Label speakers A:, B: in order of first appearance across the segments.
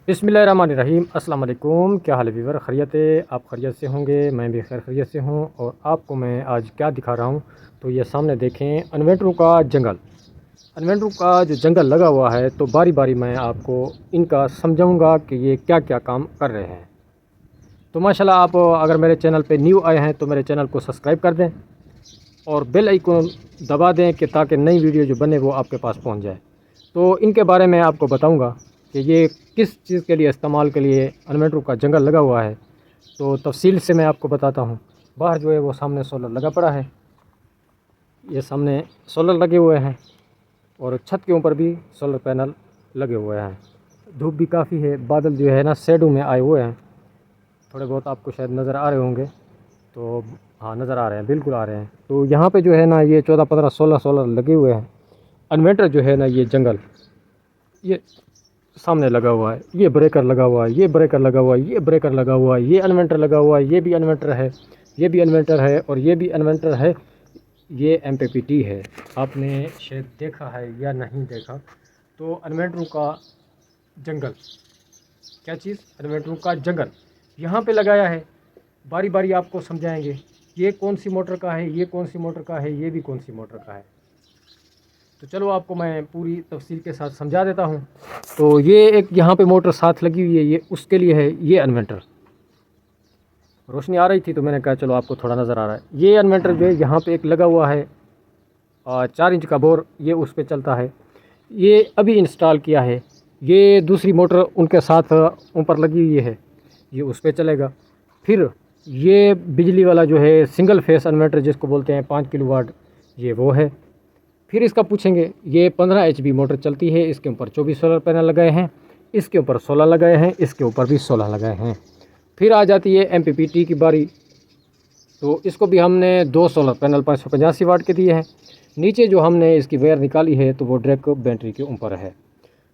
A: बिस्मिल्लाहिर्रहमानिर्रहीम। अस्सलाम वालेकुम। क्या हाल है वीवर? खैरियत है? आप खैरियत से होंगे, मैं भी खैर खैरियत से हूँ। और आपको मैं आज क्या दिखा रहा हूँ, तो ये सामने देखें, इन्वेंटरों का जंगल। इन्वेंटरों का जो जंगल लगा हुआ है, तो बारी बारी मैं आपको इनका समझाऊँगा कि ये क्या क्या काम कर रहे हैं। तो माशाल्लाह, आप अगर मेरे चैनल पे न्यू आए हैं तो मेरे चैनल को सब्सक्राइब कर दें और बेल आइकन दबा दें कि ताकि नई वीडियो जो बने वो आपके पास पहुंच जाए। तो इनके बारे में आपको बताऊंगा कि ये किस चीज़ के लिए इस्तेमाल के लिए इन्वेंटरों का जंगल लगा हुआ है। तो तफसील से मैं आपको बताता हूँ। बाहर जो है वो सामने सोलर लगा पड़ा है, ये सामने सोलर लगे हुए हैं और छत के ऊपर भी सोलर पैनल लगे हुए हैं। धूप भी काफ़ी है, बादल जो है ना शेडो में आए हुए हैं, थोड़े बहुत आपको शायद नज़र आ रहे होंगे। तो हाँ, नज़र आ रहे हैं, बिल्कुल आ रहे हैं। तो यहाँ पे जो है ना ये 14 15 16 सोलर लगे हुए हैं। इन्वेंटर जो है ना, ये जंगल, ये सामने लगा हुआ है, ये ब्रेकर लगा हुआ है, ये ब्रेकर लगा हुआ है, ये ब्रेकर लगा हुआ है, ये इन्वेंटर लगा हुआ है, ये भी इन्वेंटर है, ये भी इन्वेंटर है और ये भी इन्वेंटर है। ये एमपीपीटी है, आपने शायद देखा है या नहीं देखा। तो इन्वेंटरों का जंगल, क्या चीज़? इन्वेंटरों का जंगल यहाँ पे लगाया है। बारी बारी आपको समझाएंगे, ये कौन सी मोटर का है, ये कौन सी मोटर का है, ये भी कौन सी मोटर का है। तो चलो आपको मैं पूरी तफसील के साथ समझा देता हूँ। तो ये एक यहाँ पे मोटर साथ लगी हुई है, ये उसके लिए है। ये इन्वेंटर, रोशनी आ रही थी तो मैंने कहा चलो आपको थोड़ा नज़र आ रहा है। ये इन्वेंटर जो है यहाँ पे एक लगा हुआ है, 4 इंच का बोर, ये उस पर चलता है। ये अभी इंस्टॉल किया है। ये दूसरी मोटर उनके साथ ऊपर लगी हुई है, ये उस पर चलेगा। फिर ये बिजली वाला जो है सिंगल फेस इन्वर्टर जिसको बोलते हैं 5 किलोवाट, ये वो है। फिर इसका पूछेंगे, ये 15 एचपी मोटर चलती है, इसके ऊपर 24 सोलर पैनल लगाए हैं, इसके ऊपर 16 लगाए हैं, इसके ऊपर भी 16 लगाए हैं। फिर आ जाती है एमपीपीटी की बारी। तो इसको भी हमने 2 सोलर पैनल 585 वाट के दिए हैं। नीचे जो हमने इसकी वायर निकाली है तो वो डायरेक्ट बैटरी के ऊपर है।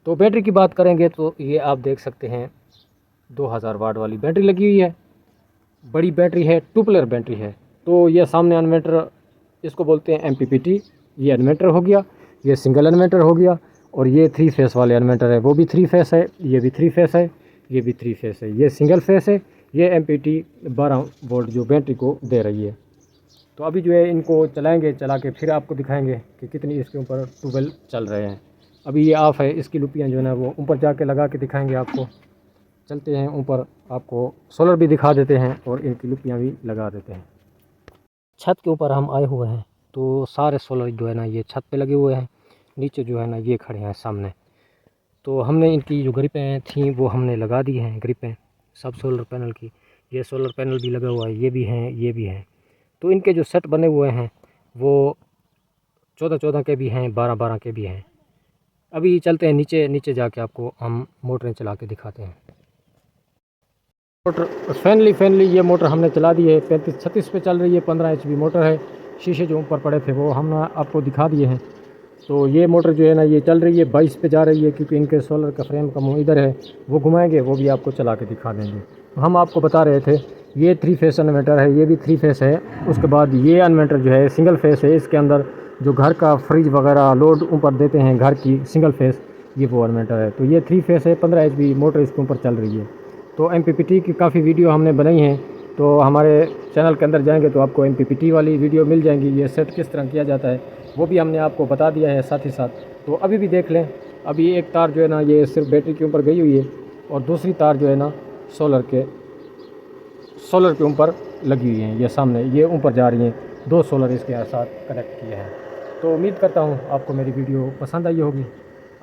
A: तो बैटरी की बात करेंगे तो ये आप देख सकते हैं 2000 वाट वाली बैटरी लगी हुई है, बड़ी बैटरी है, 2 प्लेयर बैटरी है। तो ये सामने इन्वर्टर, इसको बोलते हैं एमपीपीटी। ये इन्वर्टर हो गया, ये सिंगल इन्वर्टर हो गया। और ये 3 फेस वाले इन्वर्टर है, वो भी 3 फेस है, ये भी 3 फेस है, ये भी 3 फेस है, ये सिंगल फेस है। ये एमपीटी 12 वोल्ट जो बैटरी को दे रही है। तो अभी जो है इनको चलाएंगे, चला के फिर आपको दिखाएंगे कि कितनी इसके ऊपर ट्यूबवेल चल रहे हैं। अभी ये ऑफ़ है, इसकी लुपियाँ जो है ना वो ऊपर जाके लगा के दिखाएंगे आपको। चलते हैं ऊपर, आपको सोलर भी दिखा देते हैं और इनकी लुपियाँ भी लगा देते हैं। छत के ऊपर हम आए हुए हैं, तो सारे सोलर जो है ना ये छत पे लगे हुए हैं। नीचे जो है ना ये खड़े हैं सामने। तो हमने इनकी जो ग्रिपें थी वो हमने लगा दी हैं, ग्रिपें सब सोलर पैनल की। ये सोलर पैनल भी लगा हुआ है, ये भी हैं, ये भी हैं। तो इनके जो सेट बने हुए हैं वो 14-14 के भी हैं, 12-12 के भी हैं। अभी चलते हैं नीचे, नीचे जाके आपको हम मोटरें चला के दिखाते हैं। मोटर फैनली ये मोटर हमने चला दी है, 35-36 पे चल रही है, 15 एचपी मोटर है। शीशे जो ऊपर पड़े थे वो हमने आपको दिखा दिए हैं। तो ये मोटर जो है ना ये चल रही है, 22 पे जा रही है, क्योंकि इनके सोलर का फ्रेम का मुँह इधर है। वो घुमाएंगे, वो भी आपको चला के दिखा देंगे। तो हम आपको बता रहे थे, ये 3 फेस इन्वर्टर है, ये भी 3 फेस है। उसके बाद ये इन्वर्टर जो है सिंगल फेस है, इसके अंदर जो घर का फ्रिज वगैरह लोड ऊपर देते हैं घर की, सिंगल फेस, ये वो इन्वर्टर है। तो ये 3 फेस है, 15 एचपी मोटर इसके ऊपर चल रही है। तो एमपीपीटी की काफ़ी वीडियो हमने बनाई हैं, तो हमारे चैनल के अंदर जाएंगे तो आपको एमपीपीटी वाली वीडियो मिल जाएंगी। ये सेट किस तरह किया जाता है वो भी हमने आपको बता दिया है साथ ही साथ। तो अभी भी देख लें। अभी एक तार जो है ना ये सिर्फ बैटरी के ऊपर गई हुई है और दूसरी तार जो है ना सोलर के ऊपर लगी हुई हैं। ये सामने ये ऊपर जा रही हैं, 2 सोलर इसके साथ कनेक्ट किए हैं। तो उम्मीद करता हूँ आपको मेरी वीडियो पसंद आई होगी।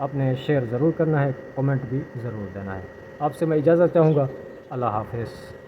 A: आपने शेयर ज़रूर करना है, कमेंट भी ज़रूर देना है। आपसे मैं इजाज़त चाहूँगा। अल्लाह हाफ़िज़।